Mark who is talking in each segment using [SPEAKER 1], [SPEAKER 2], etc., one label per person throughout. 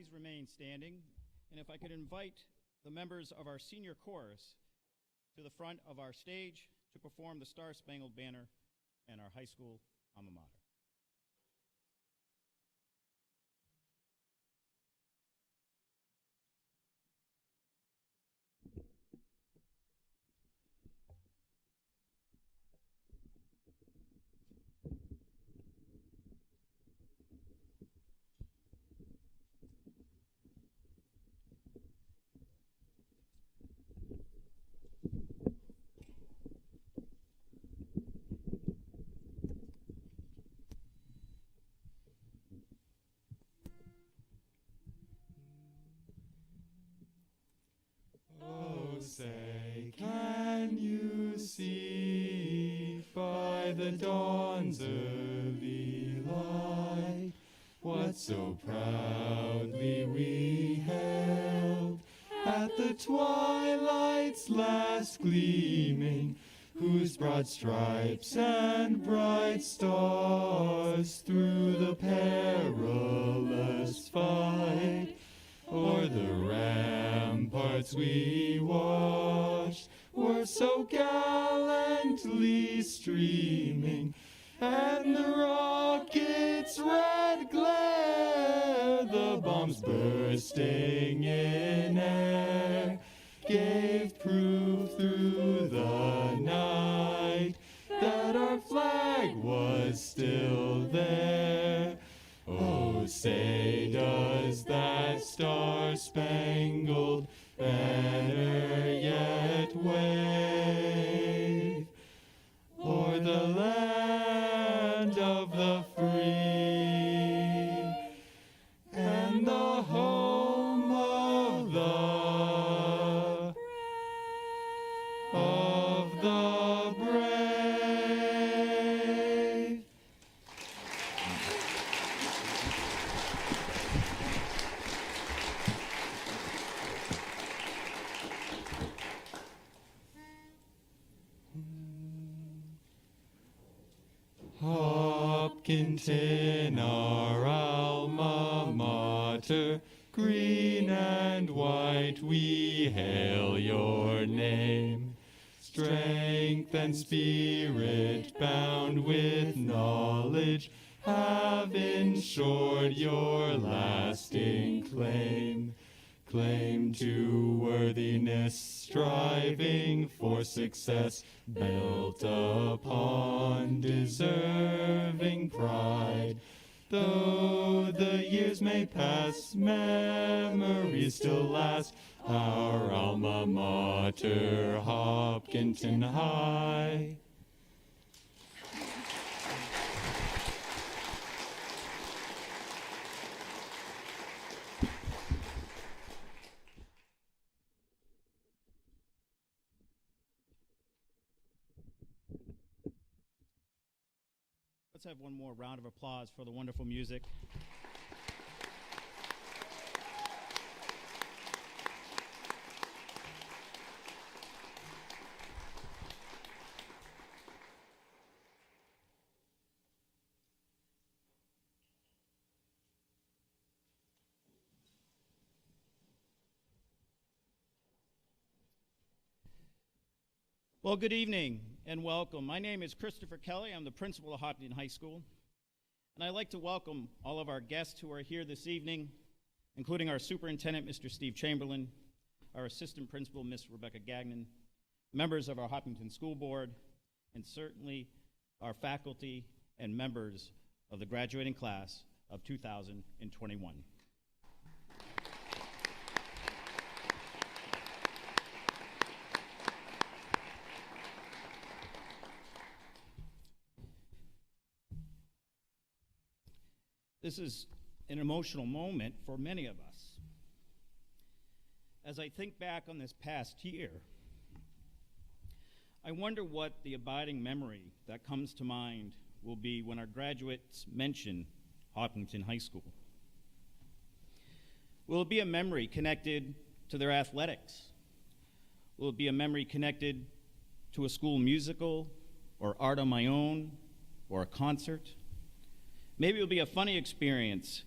[SPEAKER 1] please remain standing, and if I could invite the members of our senior chorus to the front of our stage to perform the Star-Spangled Banner and our high school alma mater.
[SPEAKER 2] Say, can you see by the dawn's early light what so proudly we held at the twilight's last gleaming, whose broad stripes and bright stars through the perilous fight o'er the ramparts we watched were so gallantly streaming, and the rocket's red glare, the bombs bursting in air, gave proof through the night that our flag was still there. Oh, say, does that star-spangled banner yet wave o'er the land of the free and the home of the brave? Hopkinton, our alma mater, green and white, we hail your name. Strength and spirit bound with knowledge have ensured your lasting claim. Claim to worthiness, striving for success, built upon deserving pride. Though the years may pass, memories still last, our alma mater, Hopkinton High.
[SPEAKER 1] Let's have one more round of applause for the wonderful music. Well, good evening and welcome. My name is Christopher Kelly. I'm the principal of Hopkinton High School. And I'd like to welcome all of our guests who are here this evening, including our superintendent, Mr. Steve Chamberlain, our assistant principal, Ms. Rebecca Gagnon, members of our Hopkinton School Board, and certainly our faculty and members of the graduating class of 2021. This is an emotional moment for many of us. As I think back on this past year, I wonder what the abiding memory that comes to mind will be when our graduates mention Hopkinton High School. Will it be a memory connected to their athletics? Will it be a memory connected to a school musical or art on my own or a concert? Maybe it'll be a funny experience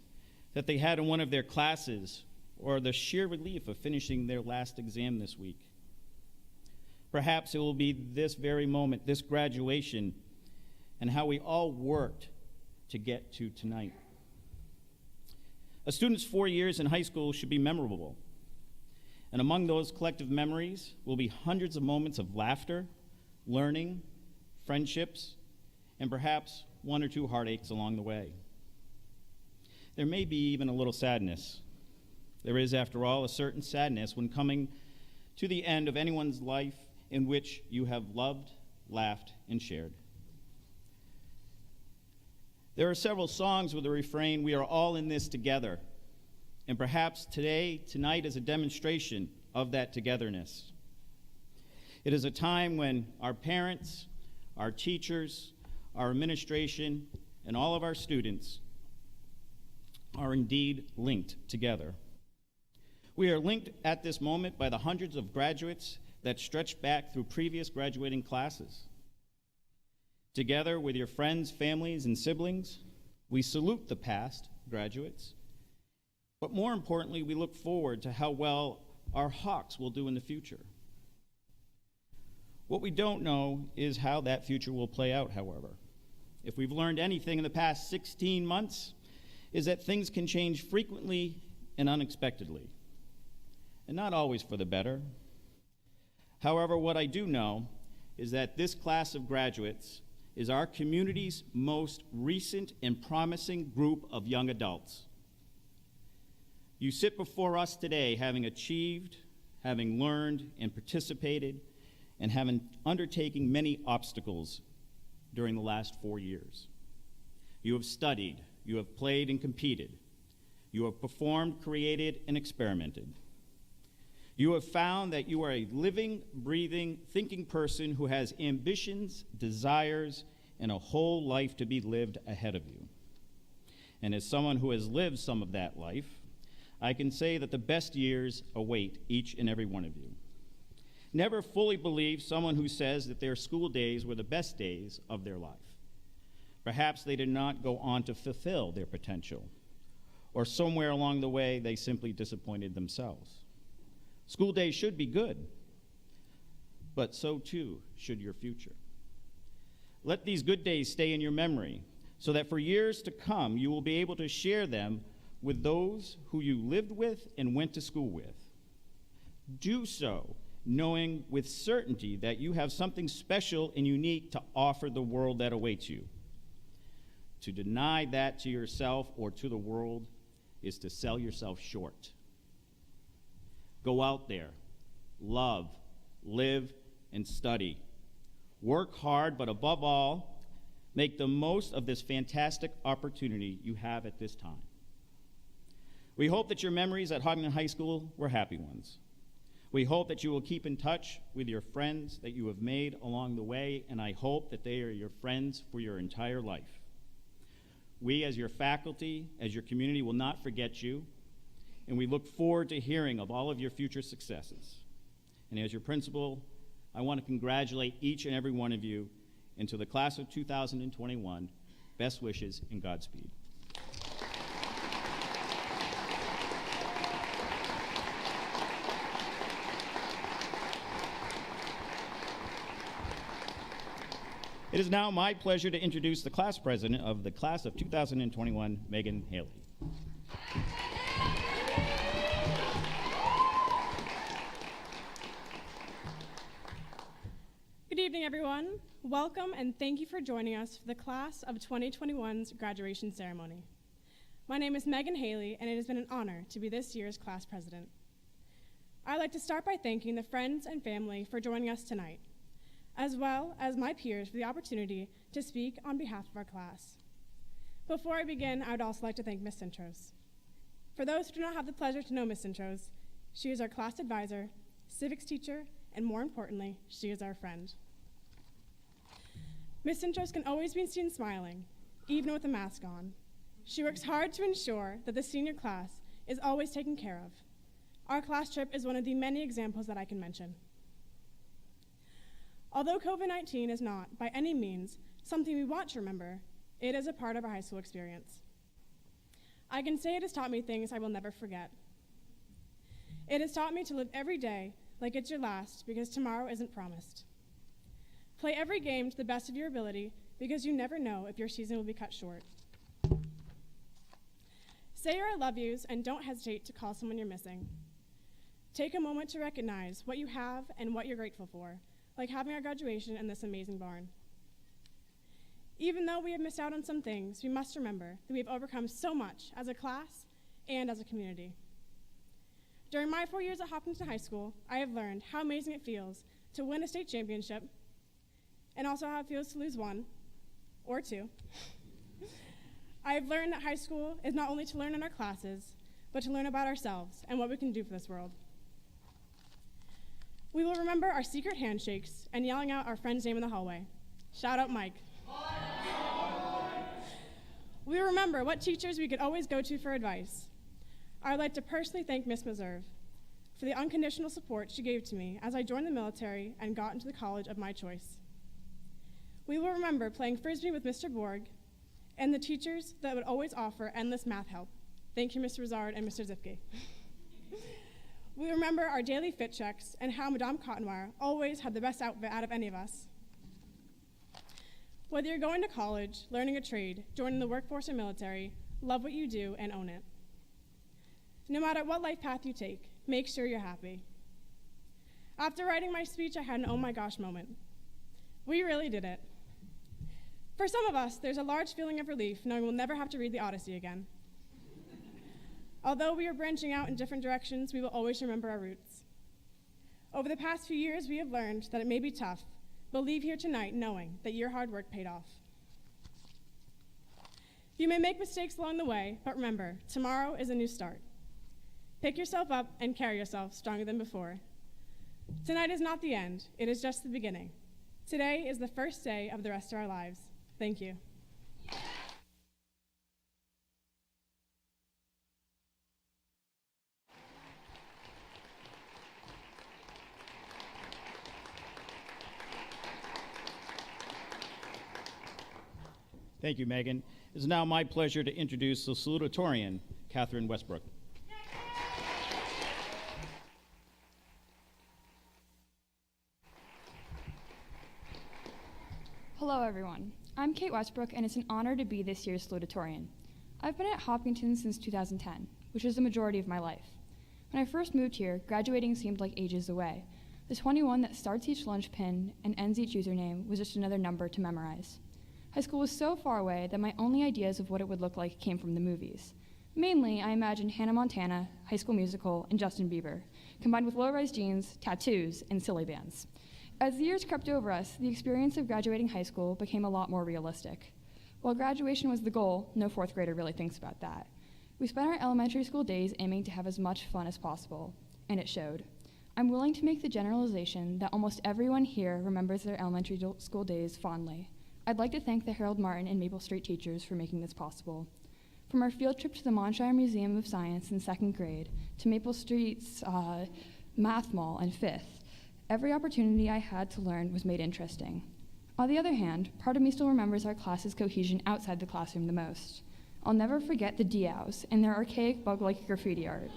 [SPEAKER 1] that they had in one of their classes, or the sheer relief of finishing their last exam this week. Perhaps it will be this very moment, this graduation, and how we all worked to get to tonight. A student's 4 years in high school should be memorable. And among those collective memories will be hundreds of moments of laughter, learning, friendships, and perhaps one or two heartaches along the way. There may be even a little sadness. There is, after all, a certain sadness when coming to the end of anyone's life in which you have loved, laughed, and shared. There are several songs with the refrain, "We are all in this together." And perhaps tonight is a demonstration of that togetherness. It is a time when our parents, our teachers, our administration, and all of our students are indeed linked together. We are linked at this moment by the hundreds of graduates that stretch back through previous graduating classes. Together with your friends, families, and siblings, we salute the past graduates, but more importantly, we look forward to how well our Hawks will do in the future. What we don't know is how that future will play out, however. If we've learned anything in the past 16 months, is that things can change frequently and unexpectedly, and not always for the better. However, what I do know is that this class of graduates is our community's most recent and promising group of young adults. You sit before us today having achieved, having learned and participated, and having undertaken many obstacles during the last 4 years. You have studied, you have played and competed, you have performed, created, and experimented. You have found that you are a living, breathing, thinking person who has ambitions, desires, and a whole life to be lived ahead of you. And as someone who has lived some of that life, I can say that the best years await each and every one of you. Never fully believe someone who says that their school days were the best days of their life. Perhaps they did not go on to fulfill their potential, or somewhere along the way they simply disappointed themselves. School days should be good, but so too should your future. Let these good days stay in your memory so that for years to come you will be able to share them with those who you lived with and went to school with. Do so knowing with certainty that you have something special and unique to offer the world that awaits you. To deny that to yourself or to the world is to sell yourself short. Go out there, love, live, and study. Work hard, but above all, make the most of this fantastic opportunity you have at this time. We hope that your memories at Hopkinton High School were happy ones. We hope that you will keep in touch with your friends that you have made along the way, and I hope that they are your friends for your entire life. We, as your faculty, as your community, will not forget you, and we look forward to hearing of all of your future successes. And as your principal, I want to congratulate each and every one of you, and to the class of 2021, best wishes and Godspeed. It is now my pleasure to introduce the class president of the class of 2021, Megan Haley.
[SPEAKER 3] Good evening, everyone. Welcome and thank you for joining us for the class of 2021's graduation ceremony. My name is Megan Haley, and it has been an honor to be this year's class president. I'd like to start by thanking the friends and family for joining us tonight, as well as my peers for the opportunity to speak on behalf of our class. Before I begin, I would also like to thank Ms. Sintros. For those who do not have the pleasure to know Ms. Sintros, she is our class advisor, civics teacher, and more importantly, she is our friend. Ms. Sintros can always be seen smiling, even with a mask on. She works hard to ensure that the senior class is always taken care of. Our class trip is one of the many examples that I can mention. Although COVID-19 is not, by any means, something we want to remember, it is a part of our high school experience. I can say it has taught me things I will never forget. It has taught me to live every day like it's your last, because tomorrow isn't promised. Play every game to the best of your ability, because you never know if your season will be cut short. Say your I love yous and don't hesitate to call someone you're missing. Take a moment to recognize what you have and what you're grateful for, like having our graduation in this amazing barn. Even though we have missed out on some things, we must remember that we have overcome so much as a class and as a community. During my 4 years at Hopkinton High School, I have learned how amazing it feels to win a state championship, and also how it feels to lose one or two. I have learned that high school is not only to learn in our classes, but to learn about ourselves and what we can do for this world. We will remember our secret handshakes and yelling out our friend's name in the hallway. Shout out Mike. We will remember what teachers we could always go to for advice. I would like to personally thank Miss Meserve for the unconditional support she gave to me as I joined the military and got into the college of my choice. We will remember playing Frisbee with Mr. Borg and the teachers that would always offer endless math help. Thank you, Mr. Rizard and Mr. Zipke. We remember our daily fit checks and how Madame Cottonwire always had the best outfit out of any of us. Whether you're going to college, learning a trade, joining the workforce or military, love what you do and own it. No matter what life path you take, make sure you're happy. After writing my speech, I had an oh my gosh moment. We really did it. For some of us, there's a large feeling of relief knowing we'll never have to read the Odyssey again. Although we are branching out in different directions, we will always remember our roots. Over the past few years, we have learned that it may be tough, but leave here tonight knowing that your hard work paid off. You may make mistakes along the way, but remember, tomorrow is a new start. Pick yourself up and carry yourself stronger than before. Tonight is not the end, it is just the beginning. Today is the first day of the rest of our lives. Thank you.
[SPEAKER 1] Thank you, Megan. It is now my pleasure to introduce the Salutatorian, Catherine Westbrook.
[SPEAKER 4] Hello, everyone. I'm Kate Westbrook, and it's an honor to be this year's Salutatorian. I've been at Hopkinton since 2010, which is the majority of my life. When I first moved here, graduating seemed like ages away. The 21 that starts each lunch pin and ends each username was just another number to memorize. High school was so far away that my only ideas of what it would look like came from the movies. Mainly, I imagined Hannah Montana, High School Musical, and Justin Bieber, combined with low-rise jeans, tattoos, and silly bands. As the years crept over us, the experience of graduating high school became a lot more realistic. While graduation was the goal, no fourth grader really thinks about that. We spent our elementary school days aiming to have as much fun as possible, and it showed. I'm willing to make the generalization that almost everyone here remembers their elementary school days fondly. I'd like to thank the Harold Martin and Maple Street teachers for making this possible. From our field trip to the Monshire Museum of Science in second grade, to Maple Street's Math Mall in fifth, every opportunity I had to learn was made interesting. On the other hand, part of me still remembers our class's cohesion outside the classroom the most. I'll never forget the DOWs and their archaic bug-like graffiti art.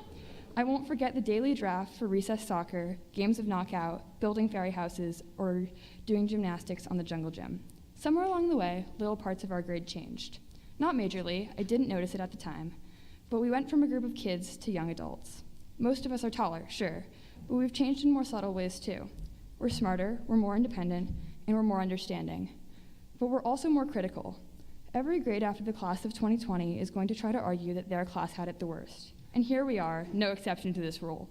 [SPEAKER 4] I won't forget the daily draft for recess soccer, games of knockout, building fairy houses, or doing gymnastics on the jungle gym. Somewhere along the way, little parts of our grade changed. Not majorly, I didn't notice it at the time, but we went from a group of kids to young adults. Most of us are taller, sure, but we've changed in more subtle ways too. We're smarter, we're more independent, and we're more understanding. But we're also more critical. Every grade after the class of 2020 is going to try to argue that their class had it the worst. And here we are, no exception to this rule.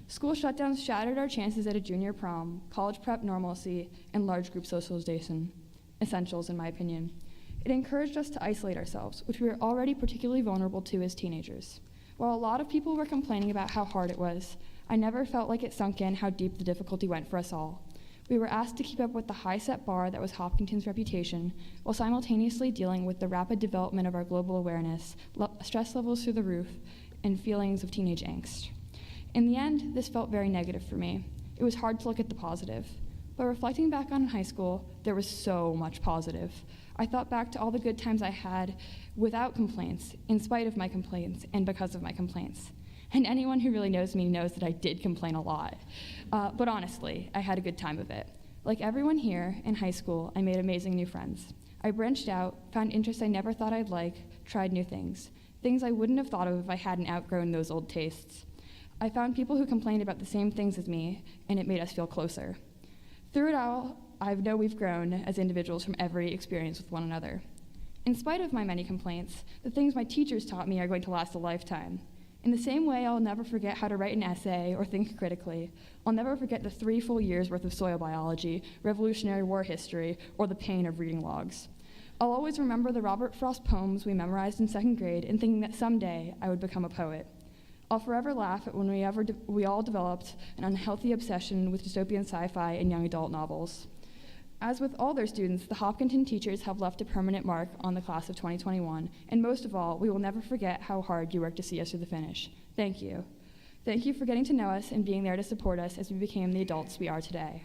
[SPEAKER 4] School shutdowns shattered our chances at a junior prom, college prep normalcy, and large group socialization. Essentials, in my opinion. It encouraged us to isolate ourselves, which we were already particularly vulnerable to as teenagers. While a lot of people were complaining about how hard it was, I never felt like it sunk in how deep the difficulty went for us all. We were asked to keep up with the high-set bar that was Hopkinton's reputation, while simultaneously dealing with the rapid development of our global awareness, stress levels through the roof, and feelings of teenage angst. In the end, this felt very negative for me. It was hard to look at the positive. But reflecting back on high school, there was so much positive. I thought back to all the good times I had without complaints, in spite of my complaints, and because of my complaints. And anyone who really knows me knows that I did complain a lot. But honestly, I had a good time of it. Like everyone here in high school, I made amazing new friends. I branched out, found interests I never thought I'd like, tried new things I wouldn't have thought of if I hadn't outgrown those old tastes. I found people who complained about the same things as me, and it made us feel closer. Through it all, I know we've grown as individuals from every experience with one another. In spite of my many complaints, the things my teachers taught me are going to last a lifetime. In the same way, I'll never forget how to write an essay or think critically. I'll never forget the 3 full years worth of soil biology, Revolutionary War history, or the pain of reading logs. I'll always remember the Robert Frost poems we memorized in 2nd grade and thinking that someday I would become a poet. I'll forever laugh at when we all developed an unhealthy obsession with dystopian sci-fi and young adult novels. As with all their students, the Hopkinton teachers have left a permanent mark on the class of 2021, and most of all, we will never forget how hard you worked to see us through the finish. Thank you. Thank you for getting to know us and being there to support us as we became the adults we are today.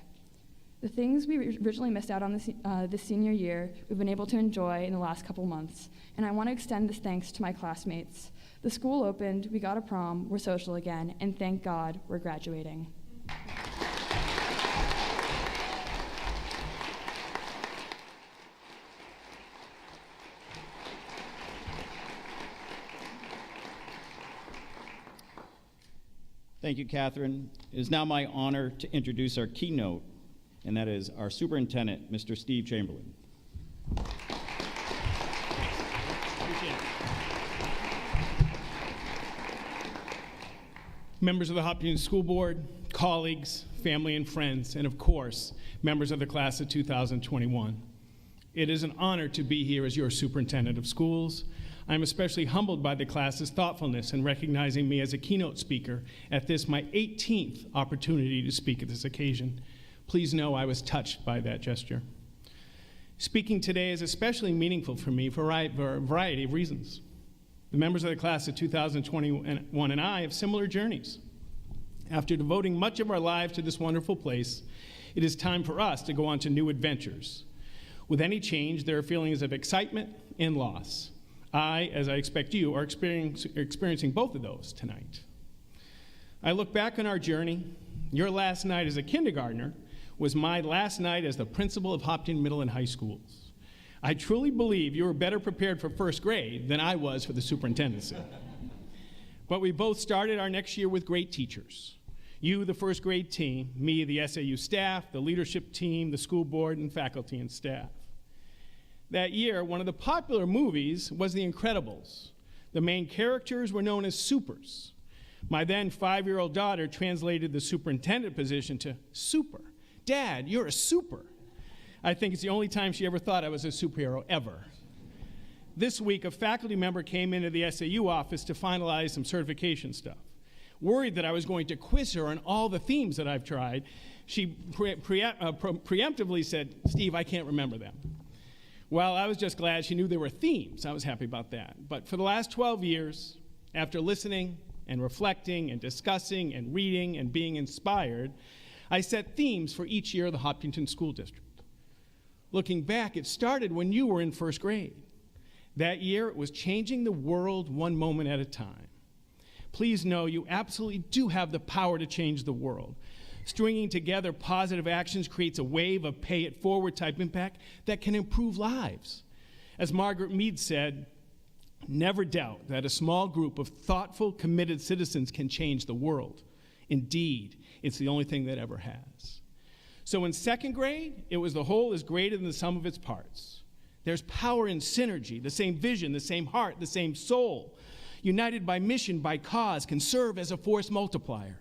[SPEAKER 4] The things we originally missed out on this senior year, we've been able to enjoy in the last couple months, and I want to extend this thanks to my classmates. The school opened, we got a prom, we're social again, and thank God we're graduating.
[SPEAKER 1] Thank you, Catherine. It is now my honor to introduce our keynote, and that is our superintendent, Mr. Steve Chamberlain.
[SPEAKER 5] Appreciate it. Members of the Hopkinton School Board, colleagues, family and friends, and of course, members of the class of 2021. It is an honor to be here as your superintendent of schools. I'm especially humbled by the class's thoughtfulness in recognizing me as a keynote speaker at this, my 18th opportunity to speak at this occasion. Please know I was touched by that gesture. Speaking today is especially meaningful for me for a variety of reasons. The members of the class of 2021 and I have similar journeys. After devoting much of our lives to this wonderful place, it is time for us to go on to new adventures. With any change, there are feelings of excitement and loss. I, as I expect you, are experiencing both of those tonight. I look back on our journey. Your last night as a kindergartner was my last night as the principal of Hopkinton Middle and High Schools. I truly believe you were better prepared for 1st grade than I was for the superintendency. But we both started our next year with great teachers. You, the 1st grade team, me, the SAU staff, the leadership team, the school board, and faculty and staff. That year, one of the popular movies was The Incredibles. The main characters were known as supers. My then 5-year-old daughter translated the superintendent position to super. Dad, you're a super. I think it's the only time she ever thought I was a superhero, ever. This week, a faculty member came into the SAU office to finalize some certification stuff. Worried that I was going to quiz her on all the themes that I've tried, she preemptively said, Steve, I can't remember them. Well, I was just glad she knew there were themes. I was happy about that. But for the last 12 years, after listening and reflecting and discussing and reading and being inspired, I set themes for each year of the Hopkinton School District. Looking back, it started when you were in 1st grade. That year, it was changing the world one moment at a time. Please know you absolutely do have the power to change the world. Stringing together positive actions creates a wave of pay-it-forward type impact that can improve lives. As Margaret Mead said, never doubt that a small group of thoughtful, committed citizens can change the world. Indeed, it's the only thing that ever has. So in 2nd grade, it was the whole is greater than the sum of its parts. There's power in synergy, the same vision, the same heart, the same soul, united by mission, by cause, can serve as a force multiplier.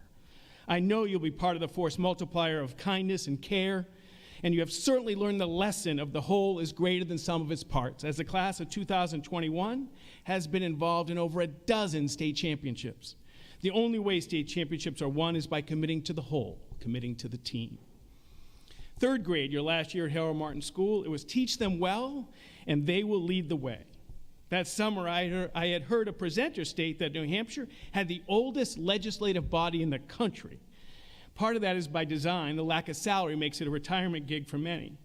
[SPEAKER 5] I know you'll be part of the force multiplier of kindness and care, and you have certainly learned the lesson of the whole is greater than sum of its parts, as the class of 2021 has been involved in over a dozen state championships. The only way state championships are won is by committing to the whole, committing to the team. 3rd grade, your last year at Harold Martin School, it was teach them well, and they will lead the way. That summer, I had heard a presenter state that New Hampshire had the oldest legislative body in the country. Part of that is by design. The lack of salary makes it a retirement gig for many.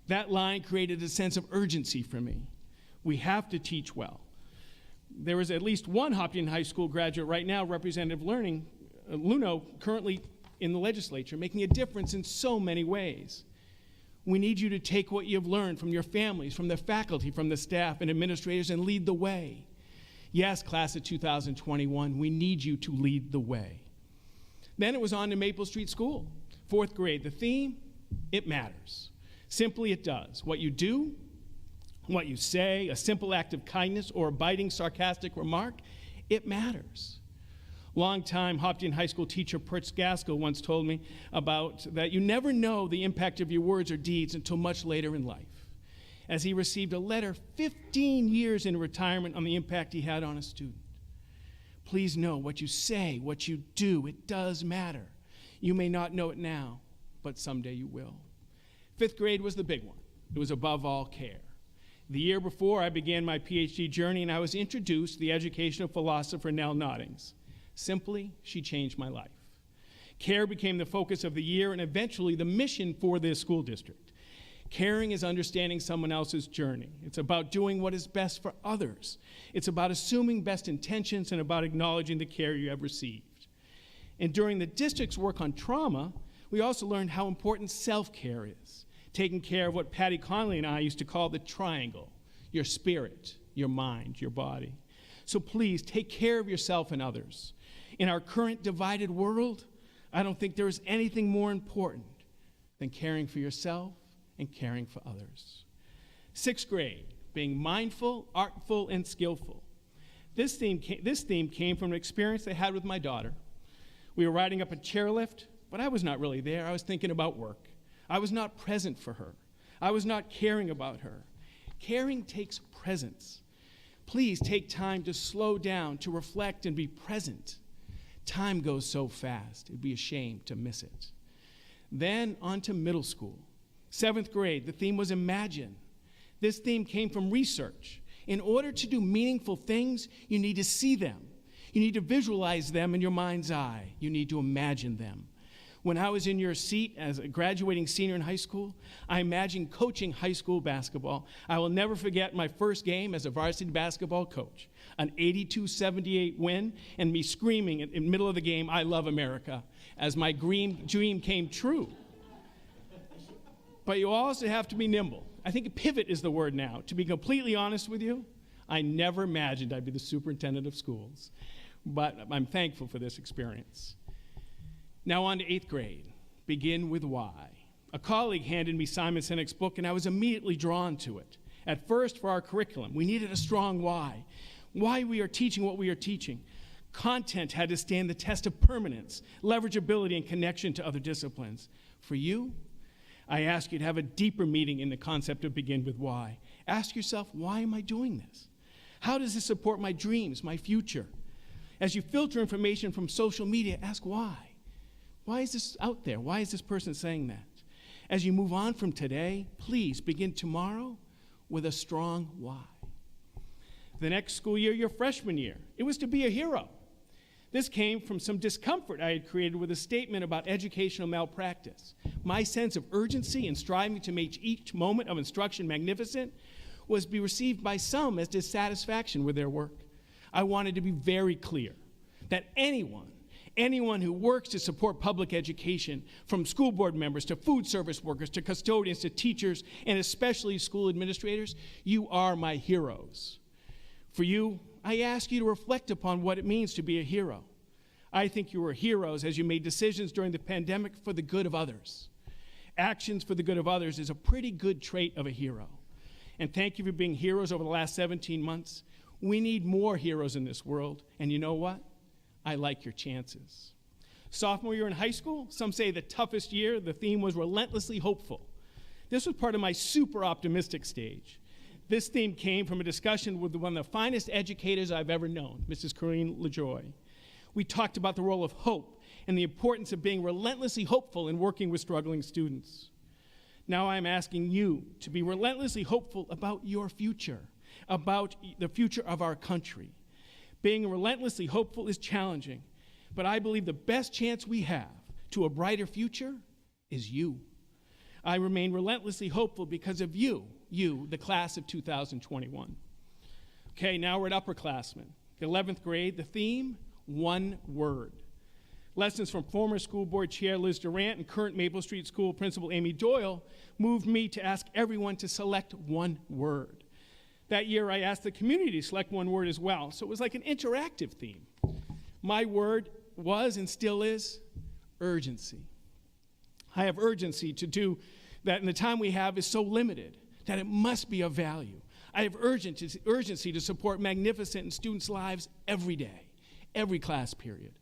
[SPEAKER 5] That line created a sense of urgency for me. We have to teach well. There is at least one Hopkinton High School graduate right now, Representative Luno, currently in the legislature, making a difference in so many ways. We need you to take what you've learned from your families, from the faculty, from the staff and administrators, and lead the way. Yes, class of 2021, we need you to lead the way. Then it was on to Maple Street School, 4th grade. The theme, it matters. Simply it does. What you do, what you say, a simple act of kindness or a biting, sarcastic remark, it matters. Longtime Hopkinton High School teacher Perch Gaskell once told me about that you never know the impact of your words or deeds until much later in life, as he received a letter 15 years in retirement on the impact he had on a student. Please know what you say, what you do, it does matter. You may not know it now, but someday you will. 5th grade was the big one. It was above all care. The year before, I began my PhD journey, and I was introduced to the educational philosopher Nell Noddings. Simply, she changed my life. Care became the focus of the year and eventually the mission for this school district. Caring is understanding someone else's journey. It's about doing what is best for others. It's about assuming best intentions and about acknowledging the care you have received. And during the district's work on trauma, we also learned how important self-care is, taking care of what Patty Conley and I used to call the triangle: your spirit, your mind, your body. So please, take care of yourself and others. In our current divided world, I don't think there is anything more important than caring for yourself and caring for others. 6th grade, being mindful, artful, and skillful. This theme came from an experience I had with my daughter. We were riding up a chairlift, but I was not really there. I was thinking about work. I was not present for her. I was not caring about her. Caring takes presence. Please take time to slow down, to reflect and be present. Time goes so fast, it'd be a shame to miss it. Then on to middle school. 7th grade, the theme was imagine. This theme came from research. In order to do meaningful things, you need to see them. You need to visualize them in your mind's eye. You need to imagine them. When I was in your seat as a graduating senior in high school, I imagined coaching high school basketball. I will never forget my first game as a varsity basketball coach, an 82-78 win, and me screaming in the middle of the game, "I love America," as my dream came true. But you also have to be nimble. I think pivot is the word now. To be completely honest with you, I never imagined I'd be the superintendent of schools, but I'm thankful for this experience. Now on to 8th grade. Begin with why. A colleague handed me Simon Sinek's book, and I was immediately drawn to it. At first, for our curriculum, we needed a strong why. Why we are teaching what we are teaching. Content had to stand the test of permanence, leverageability, and connection to other disciplines. For you, I ask you to have a deeper meaning in the concept of begin with why. Ask yourself, why am I doing this? How does this support my dreams, my future? As you filter information from social media, ask why. Why is this out there? Why is this person saying that? As you move on from today, please begin tomorrow with a strong why. The next school year, your freshman year, it was to be a hero. This came from some discomfort I had created with a statement about educational malpractice. My sense of urgency in striving to make each moment of instruction magnificent was be received by some as dissatisfaction with their work. I wanted to be very clear that anyone who works to support public education, from school board members to food service workers to custodians to teachers and especially school administrators, you are my heroes. For you, I ask you to reflect upon what it means to be a hero. I think you were heroes as you made decisions during the pandemic for the good of others. Actions for the good of others is a pretty good trait of a hero. And thank you for being heroes over the last 17 months. We need more heroes in this world, and you know what? I like your chances. Sophomore year in high school, some say the toughest year, the theme was relentlessly hopeful. This was part of my super optimistic stage. This theme came from a discussion with one of the finest educators I've ever known, Mrs. Corinne LaJoy. We talked about the role of hope and the importance of being relentlessly hopeful in working with struggling students. Now I'm asking you to be relentlessly hopeful about your future, about the future of our country. Being relentlessly hopeful is challenging, but I believe the best chance we have to a brighter future is you. I remain relentlessly hopeful because of you, the class of 2021. Okay, now we're at upperclassmen. The 11th grade, the theme, one word. Lessons from former school board chair Liz Durant and current Maple Street School principal Amy Doyle moved me to ask everyone to select one word. That year, I asked the community to select one word as well, so it was like an interactive theme. My word was and still is urgency. I have urgency to do that, and the time we have is so limited that it must be of value. I have urgency to support magnificent in students' lives every day, every class period.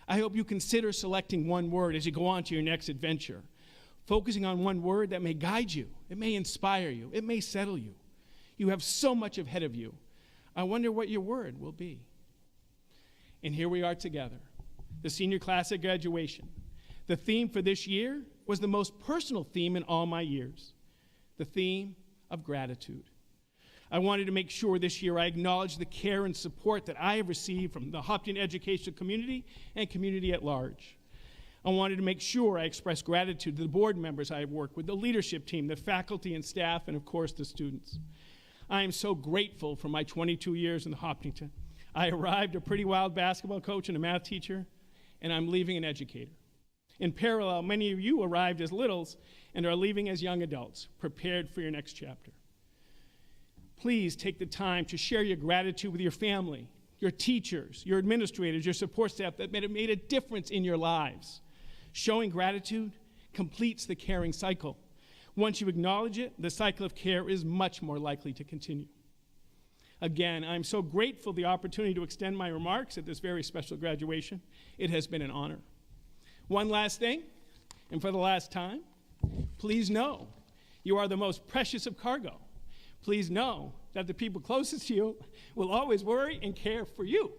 [SPEAKER 5] I hope you consider selecting one word as you go on to your next adventure, focusing on one word that may guide you, it may inspire you, it may settle you. You have so much ahead of you. I wonder what your word will be. And here we are together, the senior class at graduation. The theme for this year was the most personal theme in all my years, the theme of gratitude. I wanted to make sure this year I acknowledged the care and support that I have received from the Hopkinton educational community and community at large. I wanted to make sure I expressed gratitude to the board members I have worked with, the leadership team, the faculty and staff, and of course the students. I am so grateful for my 22 years in the Hopkinton. I arrived a pretty wild basketball coach and a math teacher, and I'm leaving an educator. In parallel, many of you arrived as littles and are leaving as young adults, prepared for your next chapter. Please take the time to share your gratitude with your family, your teachers, your administrators, your support staff that made a difference in your lives. Showing gratitude completes the caring cycle. Once you acknowledge it, the cycle of care is much more likely to continue. Again, I'm so grateful for the opportunity to extend my remarks at this very special graduation. It has been an honor. One last thing, and for the last time, please know you are the most precious of cargo. Please know that the people closest to you will always worry and care for you.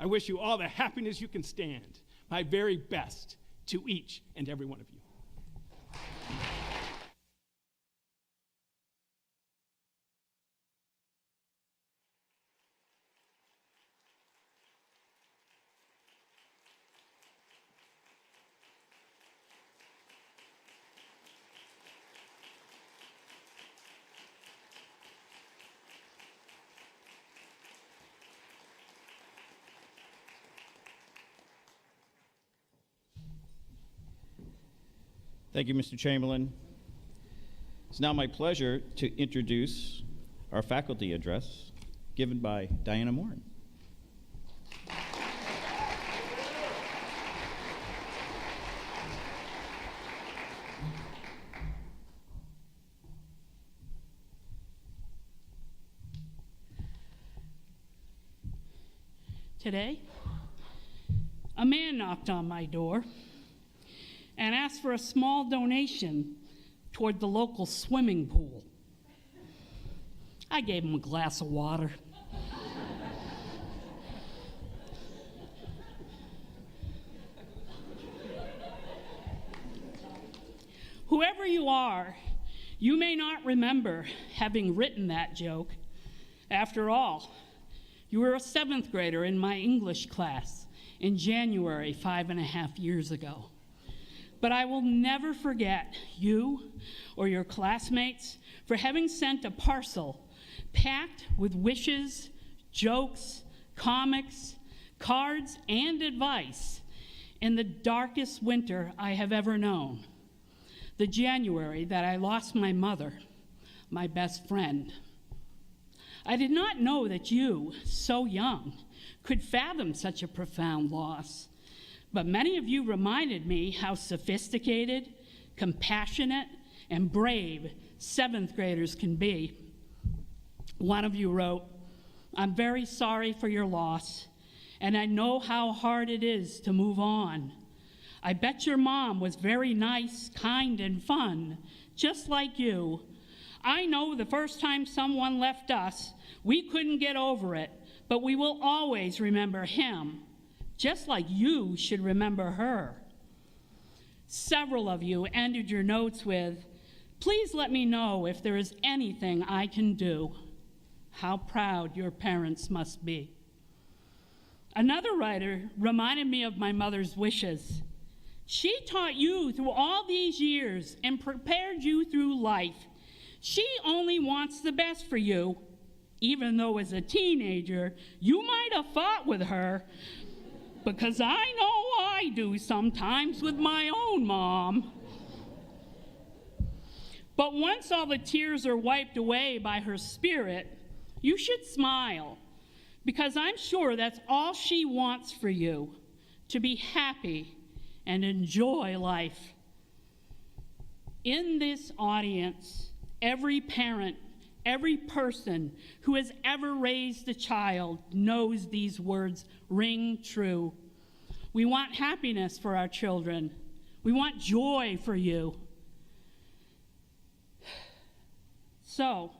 [SPEAKER 5] I wish you all the happiness you can stand. My very best to each and every one of you.
[SPEAKER 1] Thank you, Mr. Chamberlain. It's now my pleasure to introduce our faculty address given by Diana Morin.
[SPEAKER 6] Today, a man knocked on my door and asked for a small donation toward the local swimming pool. I gave him a glass of water. Whoever you are, you may not remember having written that joke. After all, you were a 7th grader in my English class in January 5.5 years ago. But I will never forget you or your classmates for having sent a parcel packed with wishes, jokes, comics, cards, and advice in the darkest winter I have ever known, the January that I lost my mother, my best friend. I did not know that you, so young, could fathom such a profound loss. But many of you reminded me how sophisticated, compassionate, and brave 7th graders can be. One of you wrote, "I'm very sorry for your loss, and I know how hard it is to move on. I bet your mom was very nice, kind, and fun, just like you. I know the first time someone left us, we couldn't get over it, but we will always remember him, just like you should remember her." Several of you ended your notes with, "Please let me know if there is anything I can do." How proud your parents must be. Another writer reminded me of my mother's wishes. She taught you through all these years and prepared you through life. She only wants the best for you, even though as a teenager, you might have fought with her, because I know I do sometimes with my own mom. But once all the tears are wiped away by her spirit, you should smile, because I'm sure that's all she wants for you, to be happy and enjoy life. In this audience, every parent, every person who has ever raised a child knows these words ring true. We want happiness for our children. We want joy for you. So,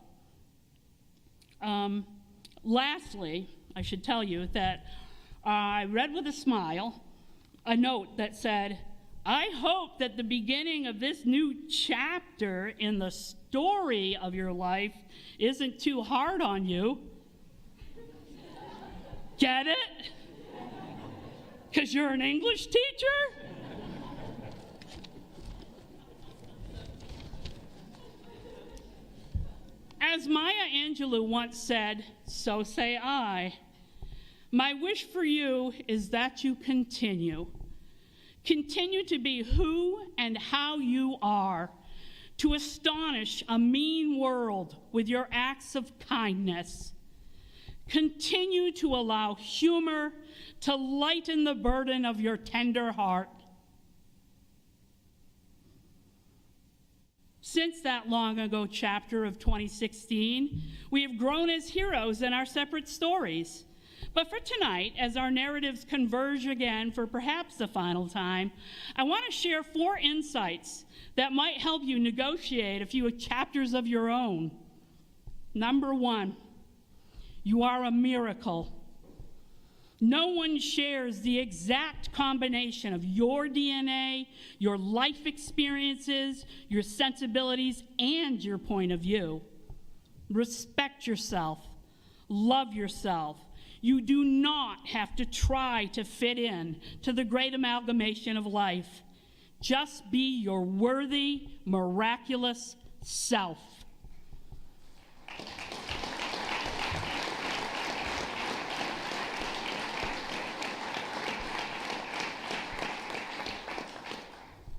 [SPEAKER 6] lastly, I should tell you that I read with a smile a note that said, I hope that the beginning of this new chapter in the story of your life isn't too hard on you. Get it? Because you're an English teacher? As Maya Angelou once said, so say I. My wish for you is that you continue. Continue to be who and how you are, to astonish a mean world with your acts of kindness. Continue to allow humor to lighten the burden of your tender heart. Since that long ago chapter of 2016, we have grown as heroes in our separate stories. But for tonight, as our narratives converge again for perhaps the final time, I want to share 4 insights that might help you negotiate a few chapters of your own. Number 1, you are a miracle. No one shares the exact combination of your DNA, your life experiences, your sensibilities, and your point of view. Respect yourself. Love yourself. You do not have to try to fit in to the great amalgamation of life. Just be your worthy, miraculous self.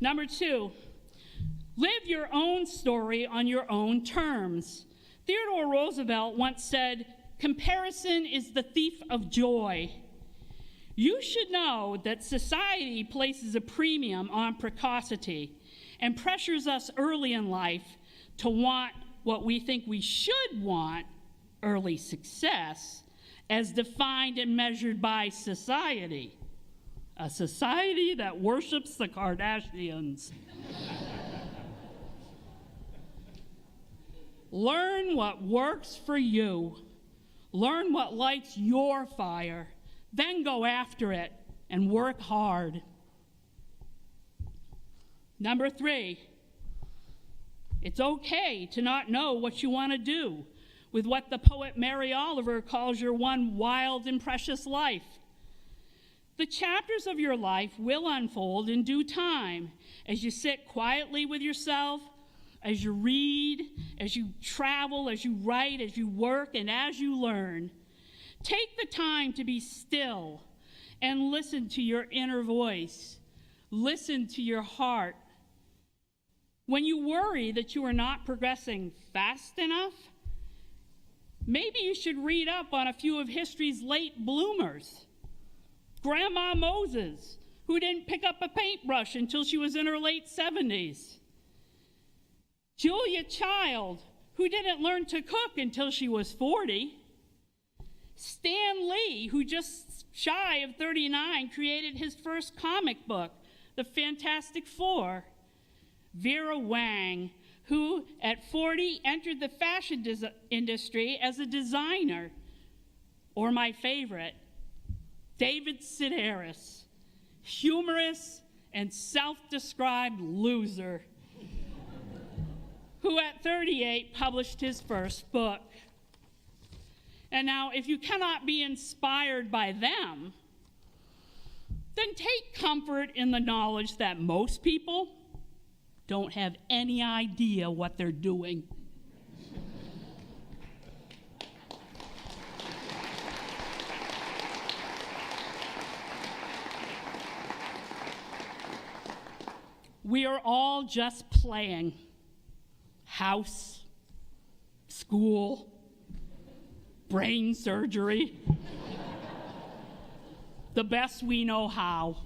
[SPEAKER 6] Number 2, live your own story on your own terms. Theodore Roosevelt once said, comparison is the thief of joy. You should know that society places a premium on precocity and pressures us early in life to want what we think we should want, early success, as defined and measured by society. A society that worships the Kardashians. Learn what works for you. Learn what lights your fire. Then go after it and work hard. Number 3, it's okay to not know what you want to do with what the poet Mary Oliver calls your one wild and precious life. The chapters of your life will unfold in due time as you sit quietly with yourself, as you read, as you travel, as you write, as you work, and as you learn. Take the time to be still and listen to your inner voice. Listen to your heart. When you worry that you are not progressing fast enough, maybe you should read up on a few of history's late bloomers. Grandma Moses, who didn't pick up a paintbrush until she was in her late 70s. Julia Child, who didn't learn to cook until she was 40. Stan Lee, who just shy of 39 created his first comic book, The Fantastic Four. Vera Wang, who at 40 entered the fashion industry as a designer. Or my favorite, David Sedaris, humorous and self-described loser, who at 38 published his first book. And now, if you cannot be inspired by them, then take comfort in the knowledge that most people don't have any idea what they're doing. We are all just playing. House, school, brain surgery. The best we know how.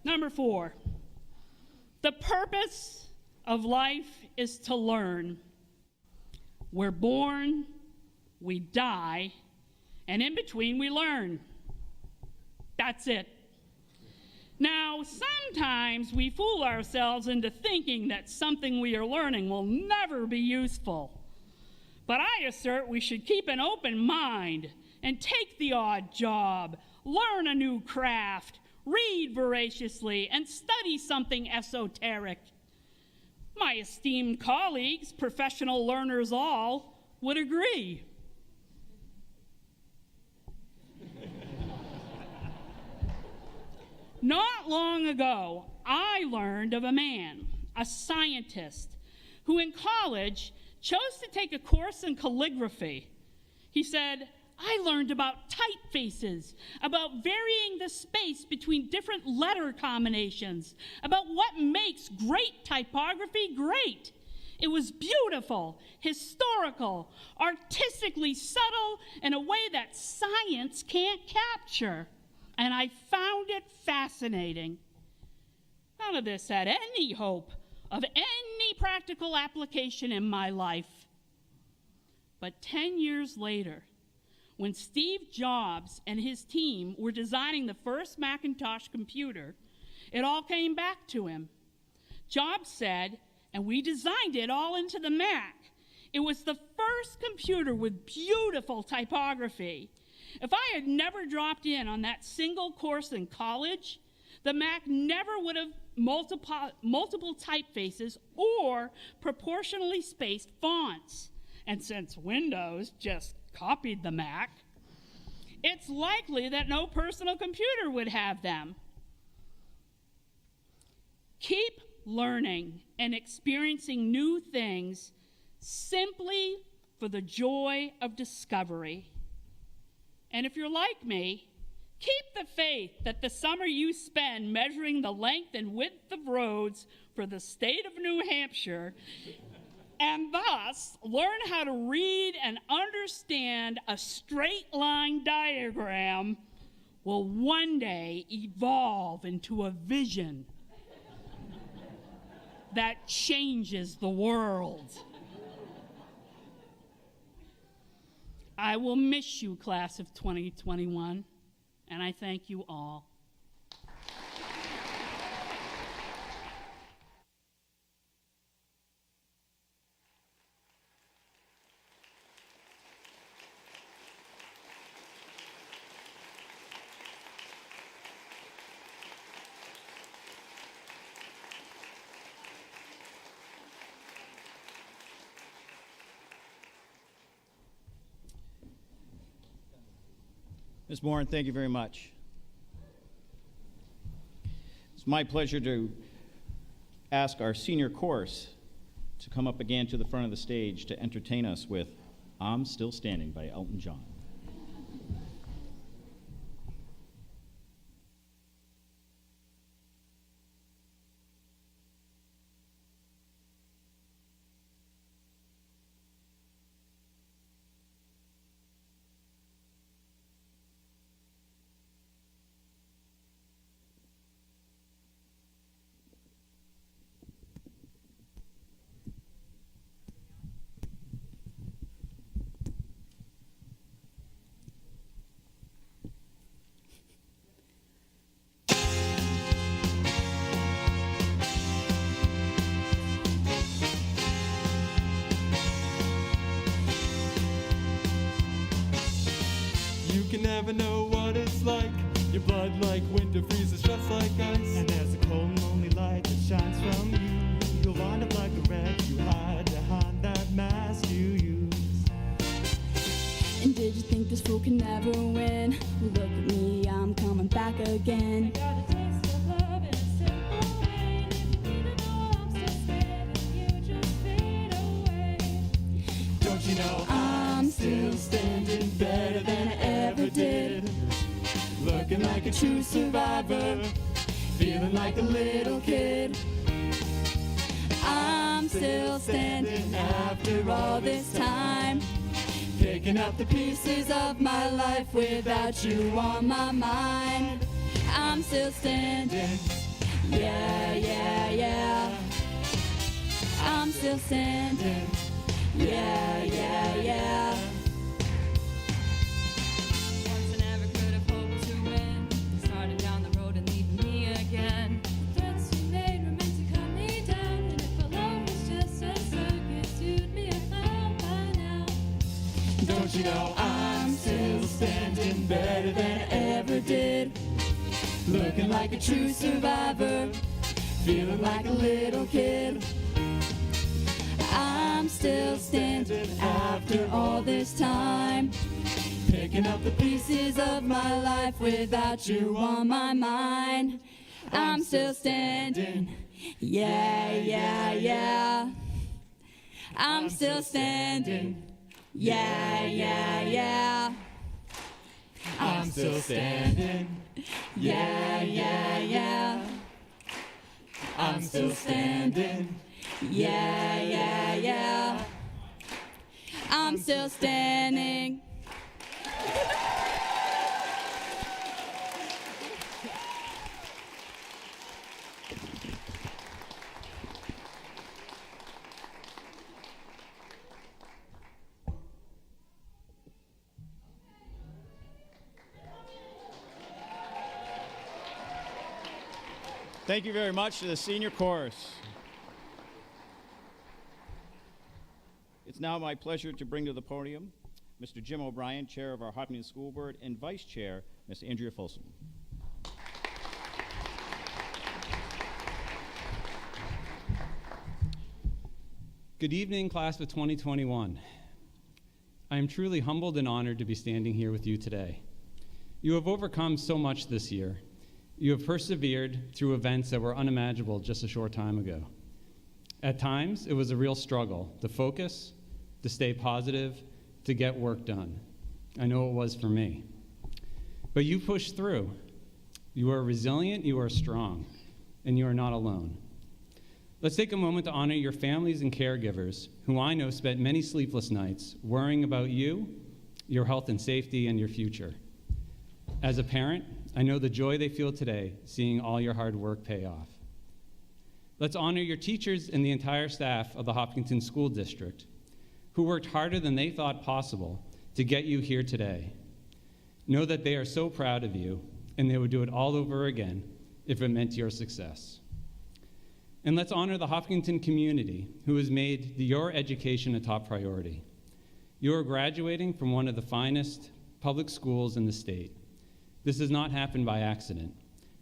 [SPEAKER 6] Number 4, the purpose of life is to learn. We're born, we die, and in between we learn. That's it. Now, sometimes we fool ourselves into thinking that something we are learning will never be useful. But I assert we should keep an open mind and take the odd job, learn a new craft, read voraciously, and study something esoteric. My esteemed colleagues, professional learners all, would agree. Not long ago, I learned of a man, a scientist, who in college chose to take a course in calligraphy. He said, I learned about typefaces, about varying the space between different letter combinations, about what makes great typography great. It was beautiful, historical, artistically subtle in a way that science can't capture. And I found it fascinating. None of this had any hope of any practical application in my life. But 10 years later, when Steve Jobs and his team were designing the first Macintosh computer, it all came back to him. Jobs said, and we designed it all into the Mac. It was the first computer with beautiful typography. If I had never dropped in on that single course in college, the Mac never would have multiple typefaces or proportionally spaced fonts. And since Windows just copied the Mac, it's likely that no personal computer would have them. Keep learning and experiencing new things simply for the joy of discovery. And if you're like me, keep the faith that the summer you spend measuring the length and width of roads for the state of New Hampshire, and thus learn how to read and understand a straight line diagram, will one day evolve into a vision that changes the world. I will miss you, class of 2021, and I thank you all.
[SPEAKER 1] Ms. Morin, thank you very much. It's my pleasure to ask our senior course to come up again to the front of the stage to entertain us with I'm Still Standing by Elton John.
[SPEAKER 2] You can never know what it's like. Your blood like winter freezes just like ice.
[SPEAKER 7] And there's a cold and lonely light that shines from you. You'll wind up like a wreck. You hide behind that mask you use.
[SPEAKER 8] And did you think this fool can never win? Look at me, I'm coming back again.
[SPEAKER 9] I got a taste of love in a simple way. If you need to know I'm still standing, you just fade away.
[SPEAKER 2] Don't you know I'm still standing better than I ever did? Looking like a true survivor, feeling like a little kid.
[SPEAKER 8] I'm still standing after all this time,
[SPEAKER 2] Picking up the
[SPEAKER 8] pieces of my life without you on my mind. I'm still standing, yeah, yeah, yeah. I'm still standing, yeah, yeah, yeah.
[SPEAKER 9] Once I never could have hoped to win. Started down the road and leaving me again. The threats you made were meant to cut me down. And if our love was just a circus, you'd be a clown by now.
[SPEAKER 2] Don't you know I'm still standing better than I ever did?
[SPEAKER 8] Looking like a true survivor,
[SPEAKER 2] Feeling like a little kid.
[SPEAKER 8] I'm still standing after all this time,
[SPEAKER 2] Picking up the
[SPEAKER 8] pieces of my life without you on my mind. I'm still standing, yeah, yeah, yeah. I'm still standing, yeah, yeah, yeah.
[SPEAKER 2] I'm still standing.
[SPEAKER 8] Yeah, yeah, yeah.
[SPEAKER 2] I'm still standing.
[SPEAKER 8] Yeah, yeah, yeah. I'm still standing.
[SPEAKER 1] Thank you very much to the senior chorus. It's now my pleasure to bring to the podium Mr. Jim O'Brien, Chair of our Hopkinton School Board, and Vice Chair, Ms. Andrea Folsom.
[SPEAKER 10] Good evening, class of 2021. I am truly humbled and honored to be standing here with you today. You have overcome so much this year. You have persevered through events that were unimaginable just a short time ago. At times, it was a real struggle to focus, to stay positive, to get work done. I know it was for me. But you pushed through. You are resilient, you are strong, and you are not alone. Let's take a moment to honor your families and caregivers, who I know spent many sleepless nights worrying about you, your health and safety, and your future. As a parent, I know the joy they feel today seeing all your hard work pay off. Let's honor your teachers and the entire staff of the Hopkinton School District, who worked harder than they thought possible to get you here today. Know that they are so proud of you, and they would do it all over again if it meant your success. And let's honor the Hopkinton community, who has made your education a top priority. You are graduating from one of the finest public schools in the state. This has not happened by accident,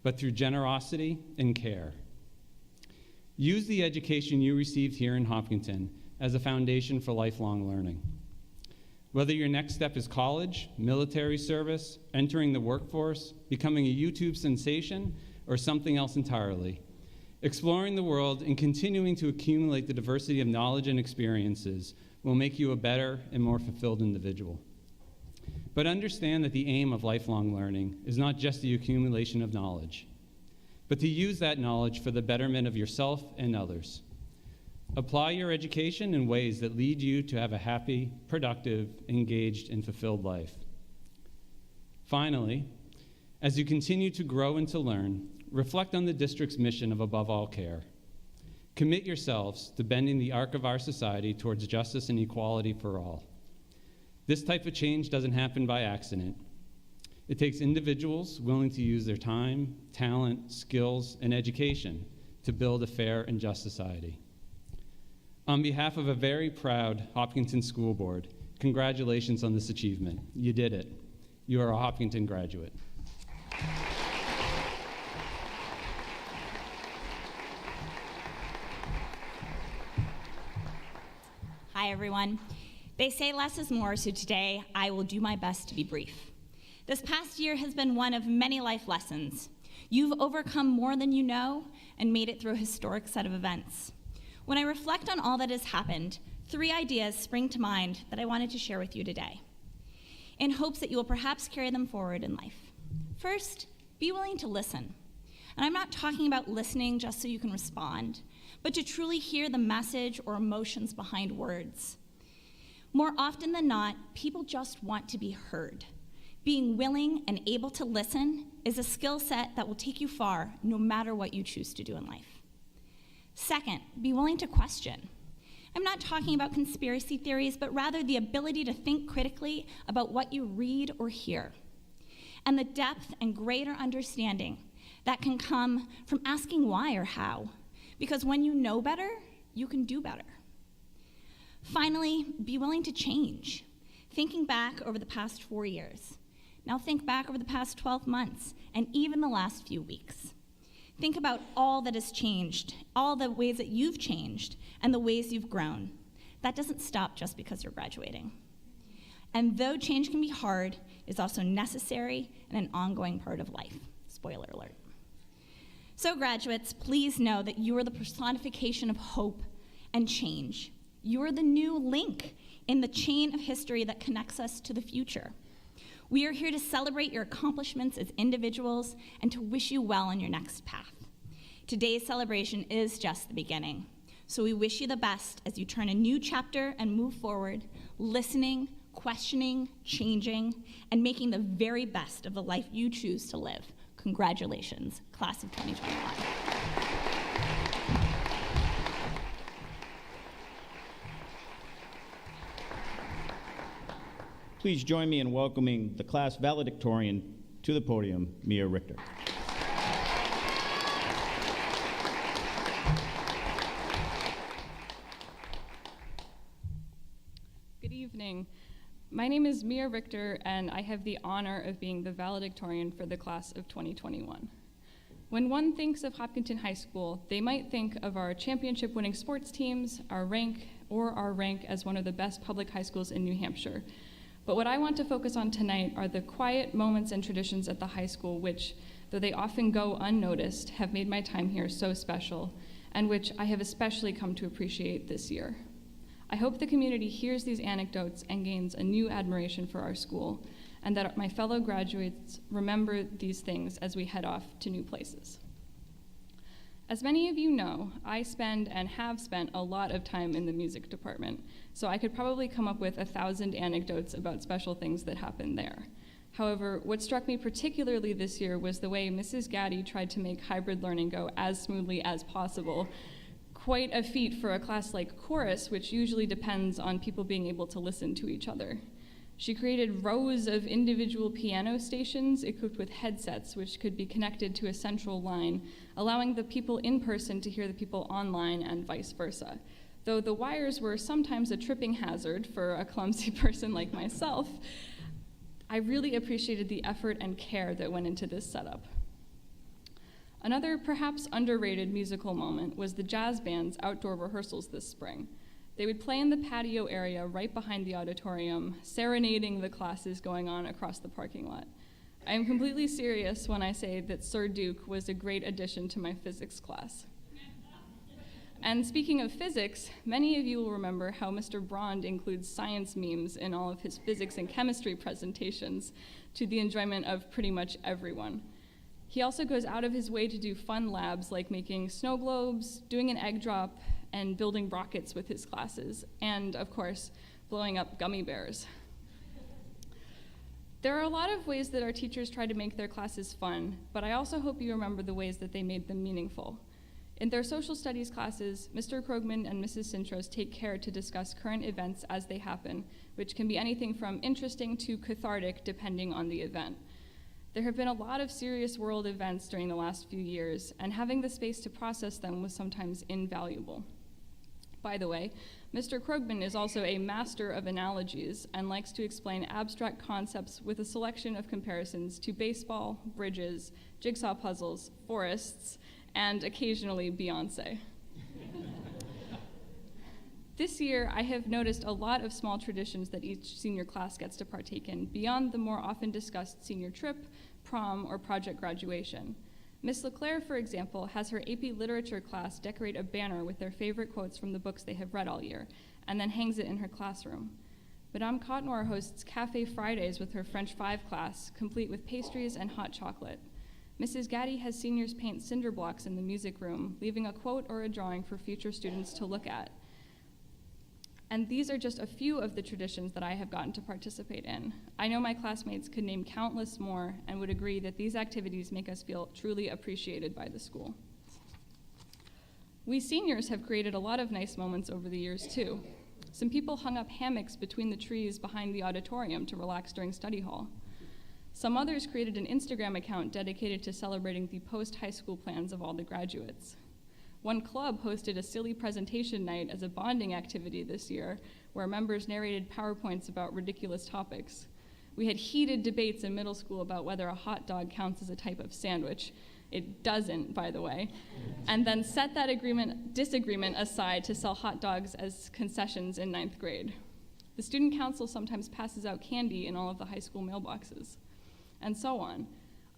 [SPEAKER 10] but through generosity and care. Use the education you received here in Hopkinton as a foundation for lifelong learning. Whether your next step is college, military service, entering the workforce, becoming a YouTube sensation, or something else entirely, exploring the world and continuing to accumulate the diversity of knowledge and experiences will make you a better and more fulfilled individual. But understand that the aim of lifelong learning is not just the accumulation of knowledge, but to use that knowledge for the betterment of yourself and others. Apply your education in ways that lead you to have a happy, productive, engaged, and fulfilled life. Finally, as you continue to grow and to learn, reflect on the district's mission of above all care. Commit yourselves to bending the arc of our society towards justice and equality for all. This type of change doesn't happen by accident. It takes individuals willing to use their time, talent, skills, and education to build a fair and just society. On behalf of a very proud Hopkinton School Board, congratulations on this achievement. You did it. You are a Hopkinton graduate.
[SPEAKER 11] Hi, everyone. They say less is more, so today I will do my best to be brief. This past year has been one of many life lessons. You've overcome more than you know and made it through a historic set of events. When I reflect on all that has happened, 3 ideas spring to mind that I wanted to share with you today, in hopes that you will perhaps carry them forward in life. First, be willing to listen. And I'm not talking about listening just so you can respond, but to truly hear the message or emotions behind words. More often than not, people just want to be heard. Being willing and able to listen is a skill set that will take you far no matter what you choose to do in life. Second, be willing to question. I'm not talking about conspiracy theories, but rather the ability to think critically about what you read or hear, and the depth and greater understanding that can come from asking why or how, because when you know better, you can do better. Finally, be willing to change. Thinking back over the past 4 years, now think back over the past 12 months, and even the last few weeks. Think about all that has changed, all the ways that you've changed, and the ways you've grown. That doesn't stop just because you're graduating. And though change can be hard, it's also necessary and an ongoing part of life. Spoiler alert. So graduates, please know that you are the personification of hope and change. You are the new link in the chain of history that connects us to the future. We are here to celebrate your accomplishments as individuals and to wish you well on your next path. Today's celebration is just the beginning, so we wish you the best as you turn a new chapter and move forward, listening, questioning, changing, and making the very best of the life you choose to live. Congratulations, class of 2021.
[SPEAKER 1] Please join me in welcoming the class valedictorian to the podium, Mia Richter.
[SPEAKER 12] Good evening. My name is Mia Richter, and I have the honor of being the valedictorian for the class of 2021. When one thinks of Hopkinton High School, they might think of our championship-winning sports teams, our rank as one of the best public high schools in New Hampshire. But what I want to focus on tonight are the quiet moments and traditions at the high school which, though they often go unnoticed, have made my time here so special, and which I have especially come to appreciate this year. I hope the community hears these anecdotes and gains a new admiration for our school, and that my fellow graduates remember these things as we head off to new places. As many of you know, I spend and have spent a lot of time in the music department, so I could probably come up with 1,000 anecdotes about special things that happened there. However, what struck me particularly this year was the way Mrs. Gaddy tried to make hybrid learning go as smoothly as possible. Quite a feat for a class like chorus, which usually depends on people being able to listen to each other. She created rows of individual piano stations equipped with headsets which could be connected to a central line, allowing the people in person to hear the people online and vice versa. Though the wires were sometimes a tripping hazard for a clumsy person like myself, I really appreciated the effort and care that went into this setup. Another perhaps underrated musical moment was the jazz band's outdoor rehearsals this spring. They would play in the patio area right behind the auditorium, serenading the classes going on across the parking lot. I am completely serious when I say that Sir Duke was a great addition to my physics class. And speaking of physics, many of you will remember how Mr. Brond includes science memes in all of his physics and chemistry presentations to the enjoyment of pretty much everyone. He also goes out of his way to do fun labs like making snow globes, doing an egg drop, and building rockets with his classes, and of course, blowing up gummy bears. There are a lot of ways that our teachers try to make their classes fun, but I also hope you remember the ways that they made them meaningful. In their social studies classes, Mr. Krogman and Mrs. Sintros take care to discuss current events as they happen, which can be anything from interesting to cathartic depending on the event. There have been a lot of serious world events during the last few years, and having the space to process them was sometimes invaluable. By the way, Mr. Krogman is also a master of analogies and likes to explain abstract concepts with a selection of comparisons to baseball, bridges, jigsaw puzzles, forests, and occasionally Beyonce. This year, I have noticed a lot of small traditions that each senior class gets to partake in, beyond the more often discussed senior trip, prom, or project graduation. Miss LeClaire, for example, has her AP Literature class decorate a banner with their favorite quotes from the books they have read all year, and then hangs it in her classroom. Madame Cotnoir hosts Café Fridays with her French 5 class, complete with pastries and hot chocolate. Mrs. Gaddy has seniors paint cinder blocks in the music room, leaving a quote or a drawing for future students to look at. And these are just a few of the traditions that I have gotten to participate in. I know my classmates could name countless more and would agree that these activities make us feel truly appreciated by the school. We seniors have created a lot of nice moments over the years too. Some people hung up hammocks between the trees behind the auditorium to relax during study hall. Some others created an Instagram account dedicated to celebrating the post-high school plans of all the graduates. One club hosted a silly presentation night as a bonding activity this year, where members narrated PowerPoints about ridiculous topics. We had heated debates in middle school about whether a hot dog counts as a type of sandwich. It doesn't, by the way. And then set that disagreement aside to sell hot dogs as concessions in 9th grade. The student council sometimes passes out candy in all of the high school mailboxes, and so on.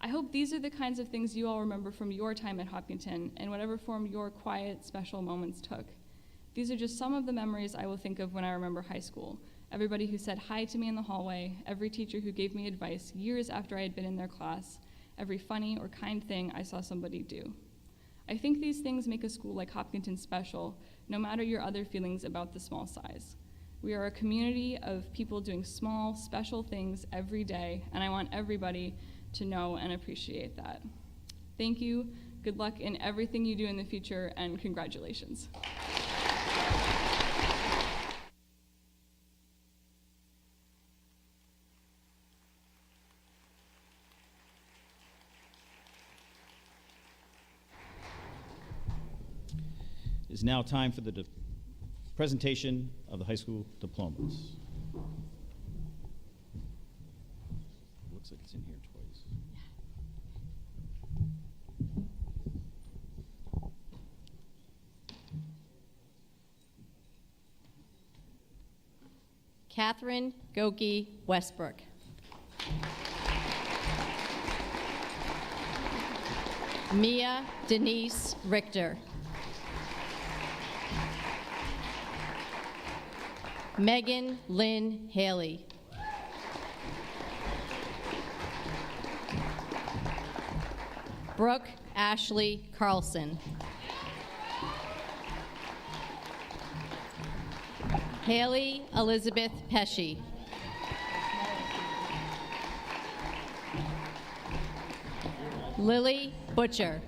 [SPEAKER 12] I hope these are the kinds of things you all remember from your time at Hopkinton, in whatever form your quiet, special moments took. These are just some of the memories I will think of when I remember high school. Everybody who said hi to me in the hallway, every teacher who gave me advice years after I had been in their class, every funny or kind thing I saw somebody do. I think these things make a school like Hopkinton special, no matter your other feelings about the small size. We are a community of people doing small, special things every day, and I want everybody to know and appreciate that. Thank you, good luck in everything you do in the future, and congratulations.
[SPEAKER 1] It is now time for the presentation of the high school diplomas. Looks like it's in here twice.
[SPEAKER 13] Catherine Goki Westbrook. Mia Denise Richter. Megan Lynn Haley. Brooke Ashley Carlson. Haley Elizabeth Pesci. Lily Butcher.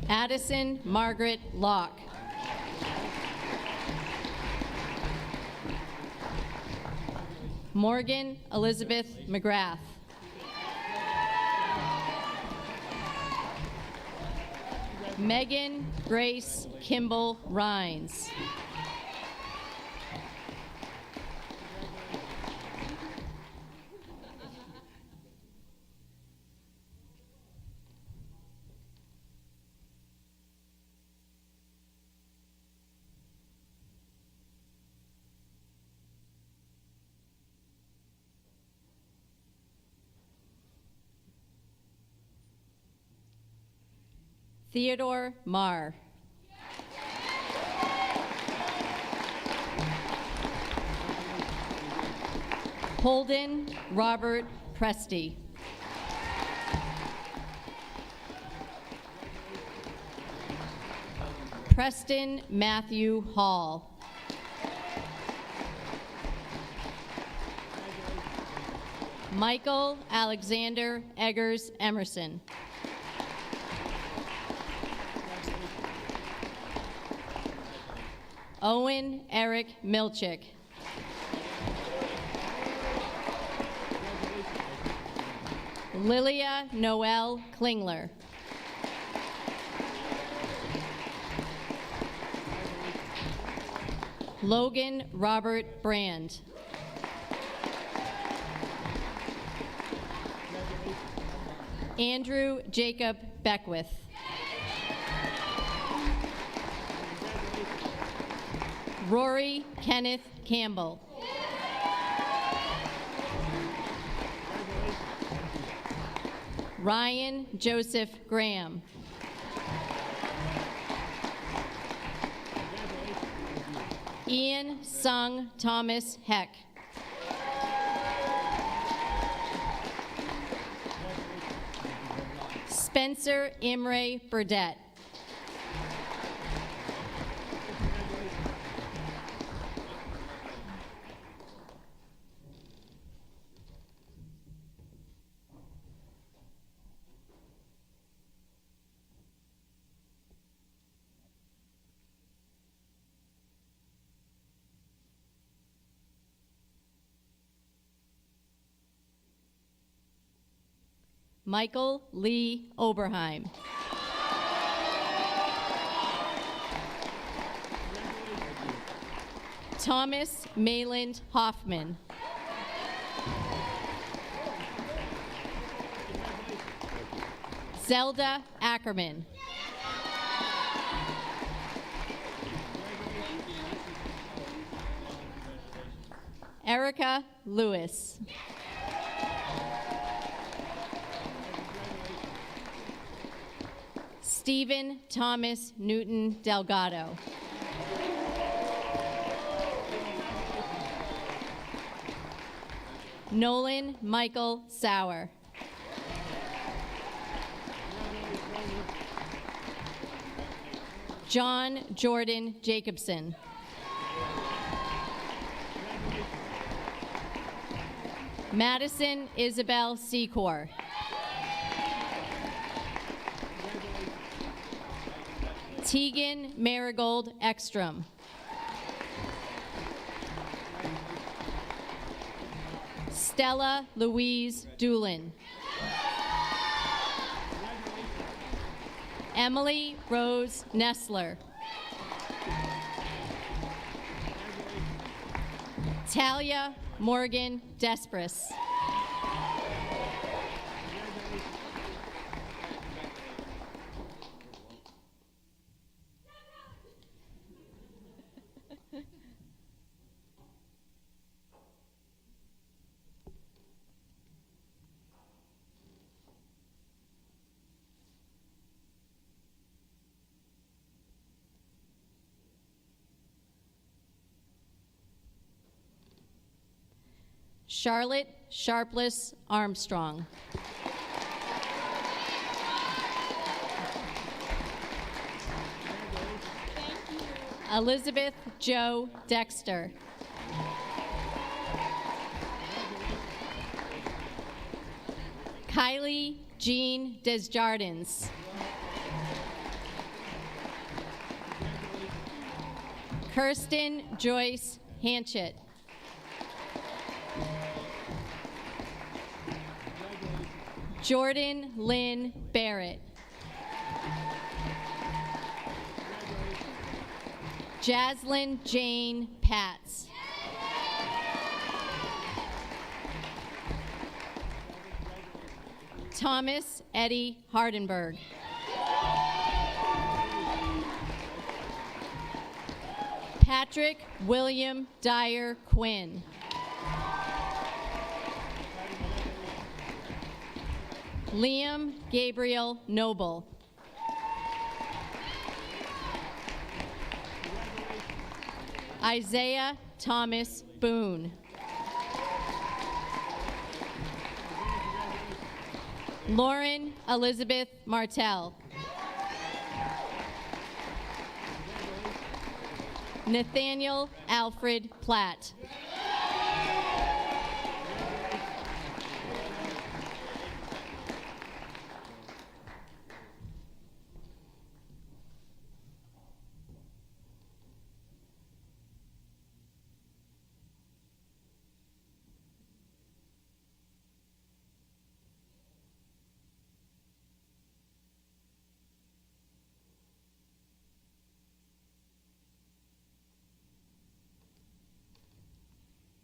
[SPEAKER 13] Addison Margaret Locke. Morgan Elizabeth McGrath. Megan Grace Kimball Rhines. Theodore Marr. Holden Robert Presti. Preston Matthew Hall. Michael Alexander Eggers Emerson. Owen Eric Milchick. Lilia Noel Klingler. Logan Robert Brand. Andrew Jacob Beckwith. Rory Kenneth Campbell. Ryan Joseph Graham. Ian Sung Thomas Heck. Spencer Imre Burdett. Michael Lee Oberheim. Thomas Mayland Hoffman. Zelda Ackerman. Erica Lewis. Stephen Thomas Newton Delgado. Nolan Michael Sauer. John Jordan Jacobson. Madison Isabel Secor. Tegan Marigold Ekstrom. Stella Louise Doolin. Emily Rose Nestler. Talia Morgan Despres. Charlotte Sharpless Armstrong. Elizabeth Jo Dexter. Kylie Jean Desjardins. Kirsten Joyce Hanchett. Jordan Lynn Barrett. Jaslyn Jane Patz. Thomas Eddie Hardenberg. Patrick William Dyer Quinn. Liam Gabriel Noble. Isaiah Thomas Boone. Lauren Elizabeth Martell. Nathaniel Alfred Platt.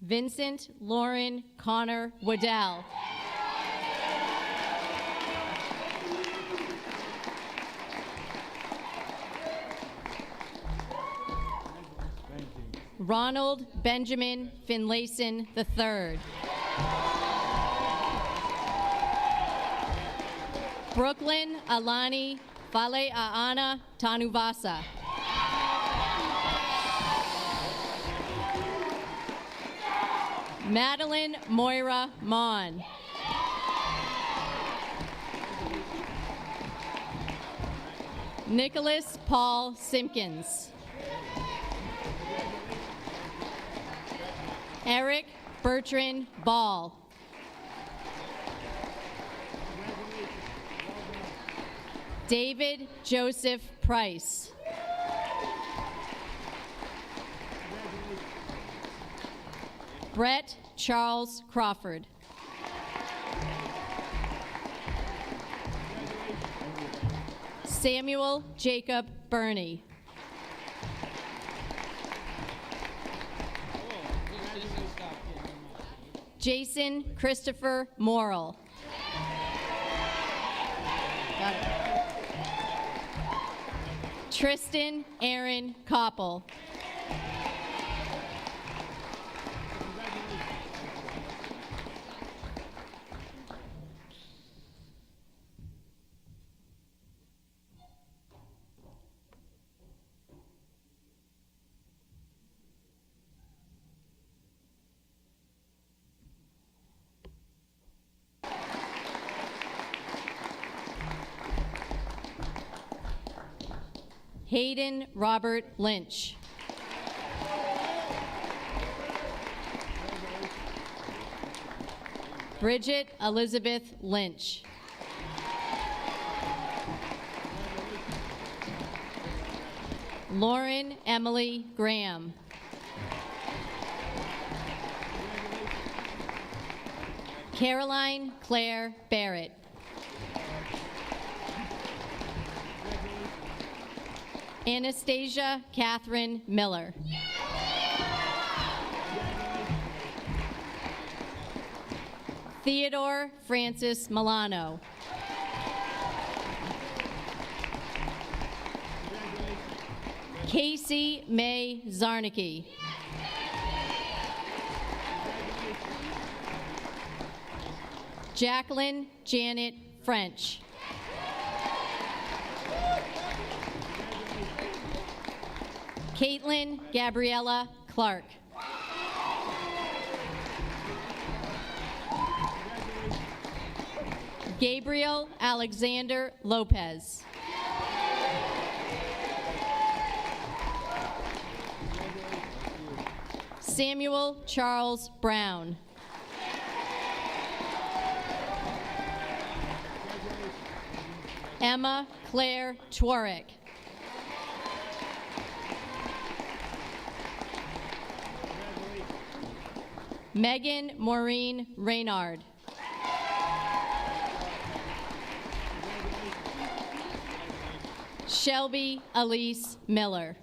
[SPEAKER 13] Vincent Lauren Connor Waddell.
[SPEAKER 7] Thank you.
[SPEAKER 13] Ronald Benjamin Finlayson III. Brooklyn Alani Fale'aana Tanuvasa. Madeline Moira Mon. Nicholas Paul Simpkins. Eric Bertrand Ball. David Joseph Price. Brett Charles Crawford. Samuel Jacob Burney. Jason Christopher Morrill. Got it. Tristan Aaron Koppel. Hayden Robert Lynch. Bridget Elizabeth Lynch. Lauren Emily Graham. Caroline Claire Barrett. Anastasia Catherine Miller. Theodore Francis Milano. Casey May Zarnicki. Jacqueline Janet French. Caitlin Gabriella Clark. Gabriel Alexander Lopez. Samuel Charles Brown. Emma Claire Tworick. Megan Maureen Reynard. Shelby Elise Miller.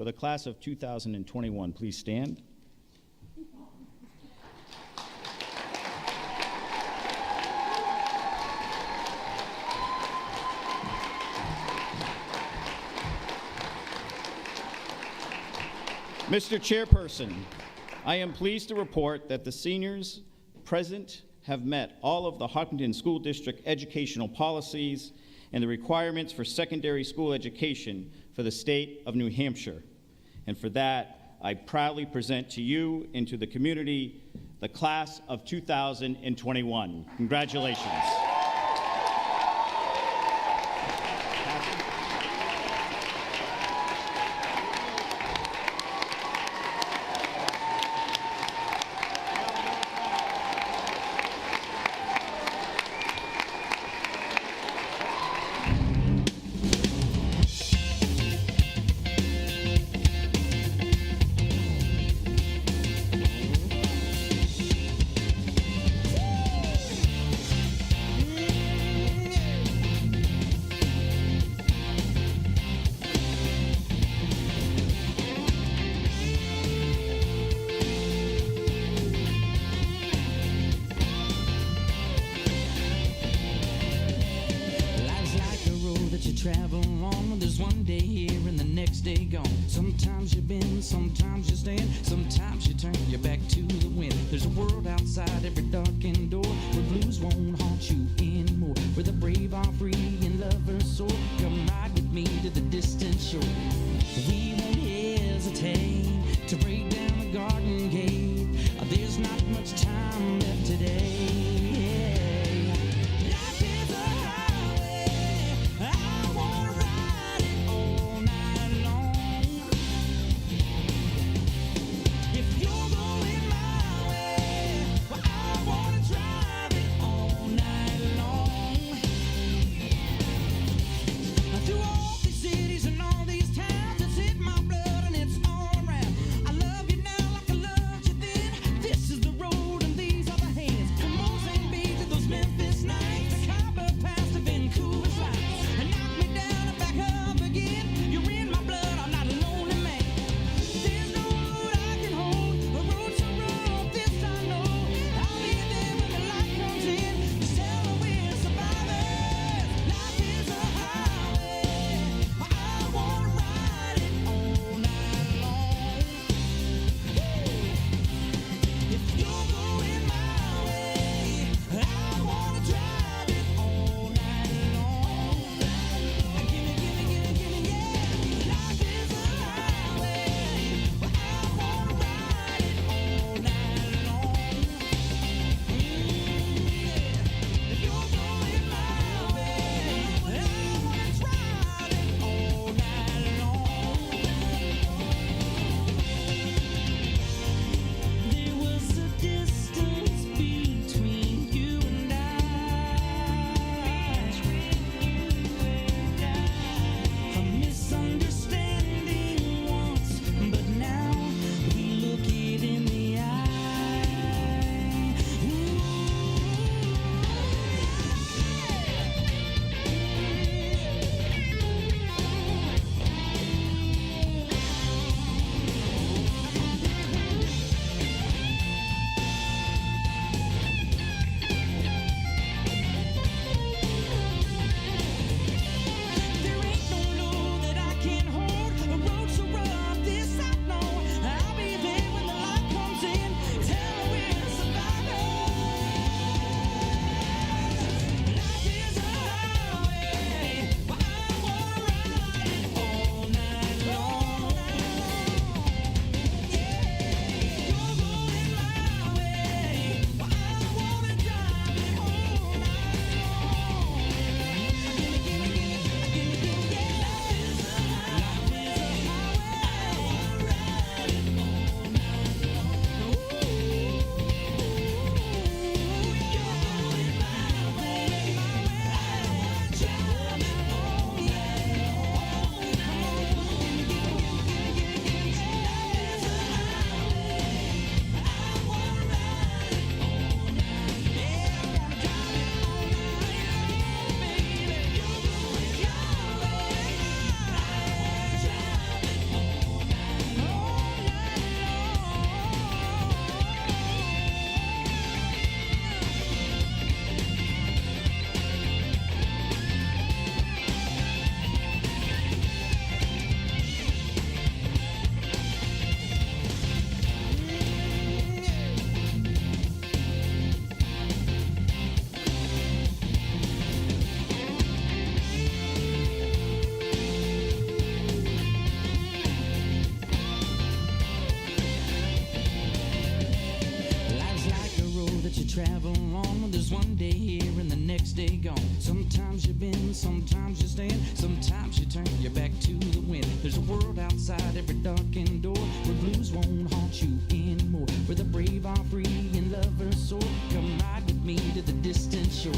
[SPEAKER 1] Will the class of 2021 please stand? Mr. Chairperson, I am pleased to report that the seniors present have met all of the Hopkinton School District educational policies and the requirements for secondary school education for the state of New Hampshire. And for that, I proudly present to you and to the community the class of 2021. Congratulations.
[SPEAKER 14] There's a world outside every darkened door where blues won't haunt you anymore, where the brave are free and lovers soar. Come ride with me to the distant shore. We won't hesitate to break down the garden gate. There's not much time left today. Life is a highway, I wanna ride it all night long. If you're going my way, well, I wanna drive it all night long. Through all these cities and all these towns, it's in my blood and it's all around. I love you now like I loved you then. This is the road and these are the hands. From Mozambique to those Memphis nights, the Copper Pass to Vancouver's lights. And knock me down and back up again. You're in my blood, I'm not a lonely man. There's no road I can hold, a road so rough, this I know. I'll be there when the light comes in. Just tell me we're survivors. Life is a highway, I wanna ride it all night long. If you're going my way, I wanna drive it all night long. Gimme, yeah. Life is a highway, I wanna ride it all night long. If you're going my way, I wanna drive it all night long. There was a distance between you and I, a misunderstanding once, but now we look it in the eye. There ain't no load that I can't hold, a road so rough, this I know. I'll be there when the light comes in. Tell me we're survivors. Life is a highway, I wanna ride it all night long. You're going my way, I wanna drive it all night long. Life's like a road that you travel on. There's one day here and the next day gone. Sometimes you bend, sometimes you stand, sometimes you turn your back to the wind. There's a world outside every darkened door where blues won't haunt you anymore, where the brave are free and lovers soar. Come ride with me to the distant shore.